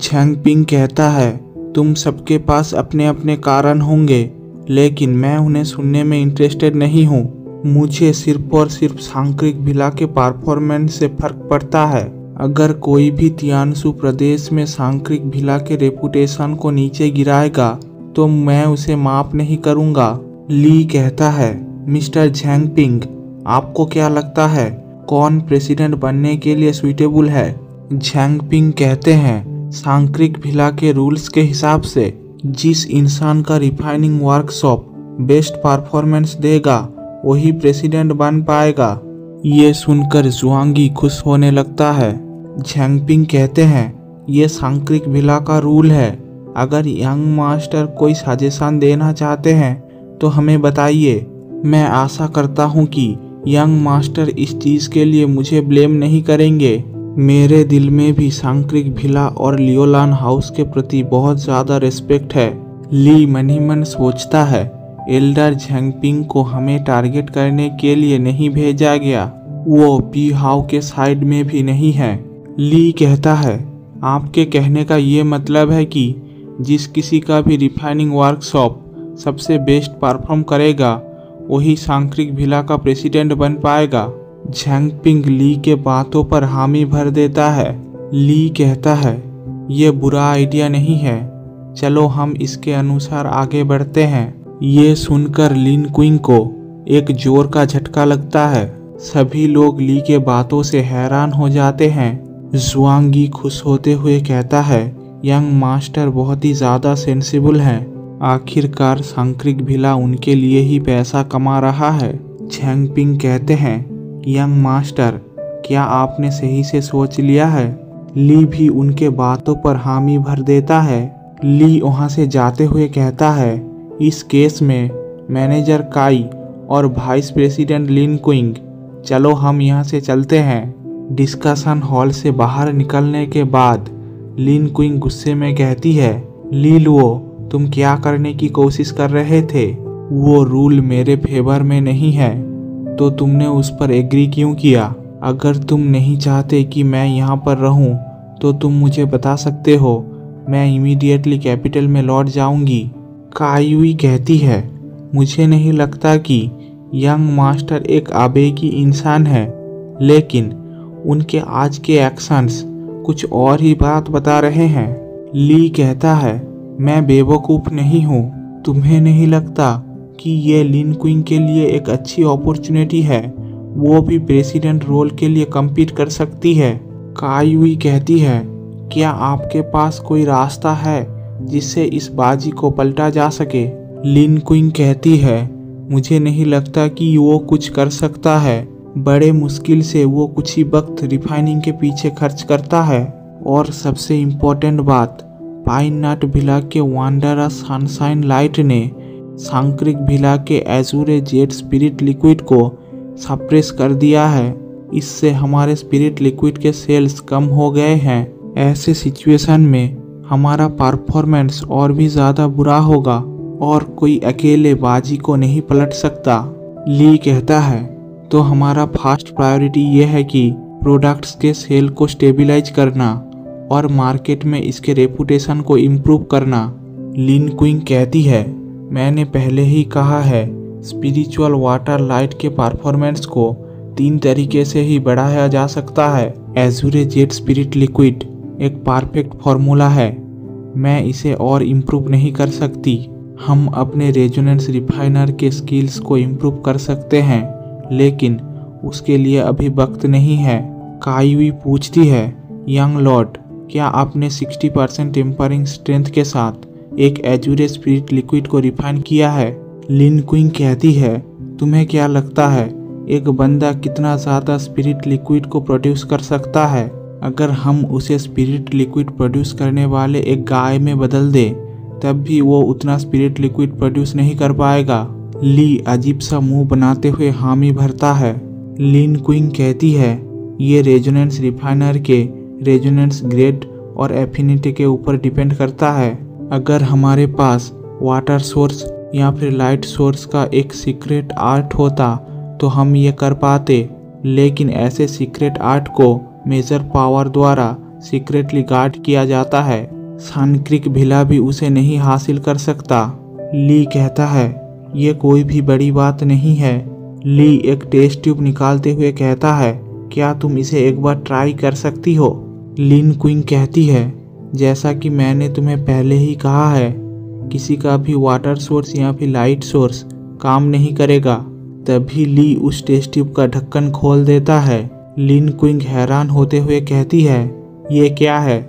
झैंगपिंग कहता है, तुम सबके पास अपने अपने कारण होंगे, लेकिन मैं उन्हें सुनने में इंटरेस्टेड नहीं हूँ। मुझे सिर्फ और सिर्फ सांक्रिक भिला के परफॉर्मेंस से फर्क पड़ता है। अगर कोई भी तियानसू प्रदेश में सांक्रिक भिला के रेपुटेशन को नीचे गिराएगा तो मैं उसे माफ नहीं करूँगा। ली कहता है, मिस्टर झैंगपिंग, आपको क्या लगता है कौन प्रेसिडेंट बनने के लिए सुइटेबल है? झैंगपिंग कहते हैं, सांक्रिक भिला के रूल्स के हिसाब से जिस इंसान का रिफाइनिंग वर्कशॉप बेस्ट परफॉर्मेंस देगा वही प्रेसिडेंट बन पाएगा। ये सुनकर जुआंगी खुश होने लगता है। झैंगपिंग कहते हैं, ये सांक्रिक भिला का रूल है। अगर यंग मास्टर कोई सजेशन देना चाहते हैं तो हमें बताइए। मैं आशा करता हूँ कि यंग मास्टर इस चीज़ के लिए मुझे ब्लेम नहीं करेंगे। मेरे दिल में भी सांक्रिक भिला और लियोलान हाउस के प्रति बहुत ज़्यादा रिस्पेक्ट है। ली मन ही मन सोचता है, एल्डर झैंगपिंग को हमें टारगेट करने के लिए नहीं भेजा गया, वो पी हाउ के साइड में भी नहीं है। ली कहता है, आपके कहने का ये मतलब है कि जिस किसी का भी रिफाइनिंग वर्कशॉप सबसे बेस्ट परफॉर्म करेगा वही सांक्रिक भिला का प्रेसिडेंट बन पाएगा। झैंगपिंग ली के बातों पर हामी भर देता है। ली कहता है, ये बुरा आइडिया नहीं है, चलो हम इसके अनुसार आगे बढ़ते हैं। ये सुनकर लिन क्विंग को एक जोर का झटका लगता है। सभी लोग ली के बातों से हैरान हो जाते हैं। जुआंगी खुश होते हुए कहता है, यंग मास्टर बहुत ही ज़्यादा सेंसिबल हैं। आखिरकार सांक्रिक भिला उनके लिए ही पैसा कमा रहा है। झैंगपिंग कहते हैं, यंग मास्टर, क्या आपने सही से सोच लिया है? ली भी उनके बातों पर हामी भर देता है। ली वहाँ से जाते हुए कहता है, इस केस में मैनेजर काई और वाइस प्रेसिडेंट लिन क्विंग, चलो हम यहाँ से चलते हैं। डिस्कशन हॉल से बाहर निकलने के बाद लिन क्विंग गुस्से में कहती है, ली लुओ, तुम क्या करने की कोशिश कर रहे थे? वो रूल मेरे फेवर में नहीं है तो तुमने उस पर एग्री क्यों किया? अगर तुम नहीं चाहते कि मैं यहाँ पर रहूँ तो तुम मुझे बता सकते हो, मैं इमीडिएटली कैपिटल में लौट जाऊँगी। कायुई कहती है, मुझे नहीं लगता कि यंग मास्टर एक आवेगी इंसान है, लेकिन उनके आज के एक्शंस कुछ और ही बात बता रहे हैं। ली कहता है, मैं बेवकूफ़ नहीं हूँ। तुम्हें नहीं लगता कि ये लिन क्विंग के लिए एक अच्छी अपॉर्चुनिटी है? वो भी प्रेसिडेंट रोल के लिए कम्पीट कर सकती है। कायुई कहती है, क्या आपके पास कोई रास्ता है जिससे इस बाजी को पलटा जा सके? लिन क्विंग कहती है, मुझे नहीं लगता कि वो कुछ कर सकता है। बड़े मुश्किल से वो कुछ ही वक्त रिफाइनिंग के पीछे खर्च करता है। और सबसे इम्पोर्टेंट बात, पाइन नट भिला के वांडरस सनशाइन लाइट ने सांक्रिक भिला के एजूरे जेट स्पिरिट लिक्विड को सप्रेस कर दिया है। इससे हमारे स्पिरिट लिक्विड के सेल्स कम हो गए हैं। ऐसे सिचुएशन में हमारा परफॉर्मेंस और भी ज़्यादा बुरा होगा और कोई अकेले बाजी को नहीं पलट सकता। ली कहता है, तो हमारा फर्स्ट प्रायोरिटी ये है कि प्रोडक्ट्स के सेल को स्टेबलाइज करना और मार्केट में इसके रेपुटेशन को इम्प्रूव करना। लिन क्विंग कहती है, मैंने पहले ही कहा है, स्पिरिचुअल वाटर लाइट के परफॉर्मेंस को 3 तरीके से ही बढ़ाया जा सकता है। एजूरे जेट स्पिरिट लिक्विड एक परफेक्ट फार्मूला है, मैं इसे और इम्प्रूव नहीं कर सकती। हम अपने रेजोनेंस रिफाइनर के स्किल्स को इम्प्रूव कर सकते हैं, लेकिन उसके लिए अभी वक्त नहीं है। कायुई पूछती है, यंग लॉर्ड, क्या आपने 60% टेम्परिंग स्ट्रेंथ के साथ एक एजूरे स्पिरिट लिक्विड को रिफाइन किया है? लिन क्विंग कहती है, तुम्हें क्या लगता है एक बंदा कितना ज़्यादा स्पिरिट लिक्विड को प्रोड्यूस कर सकता है? अगर हम उसे स्पिरिट लिक्विड प्रोड्यूस करने वाले एक गाय में बदल दे तब भी वो उतना स्पिरिट लिक्विड प्रोड्यूस नहीं कर पाएगा। ली अजीब सा मुंह बनाते हुए हामी भरता है। लिन क्विंग कहती है, ये रेजोनेंस रिफाइनर के रेजोनेंस ग्रेड और एफिनिटी के ऊपर डिपेंड करता है। अगर हमारे पास वाटर सोर्स या फिर लाइट सोर्स का एक सीक्रेट आर्ट होता तो हम ये कर पाते, लेकिन ऐसे सीक्रेट आर्ट को मेजर पावर द्वारा सीक्रेटली गार्ड किया जाता है। सनक्रिक भिला भी उसे नहीं हासिल कर सकता। ली कहता है, ये कोई भी बड़ी बात नहीं है। ली एक टेस्ट ट्यूब निकालते हुए कहता है, क्या तुम इसे एक बार ट्राई कर सकती हो? लिन क्विंग कहती है, जैसा कि मैंने तुम्हें पहले ही कहा है, किसी का भी वाटर सोर्स या फिर लाइट सोर्स काम नहीं करेगा। तभी ली उस टेस्ट ट्यूब का ढक्कन खोल देता है। लिन क्विंग हैरान होते हुए कहती है, ये क्या है?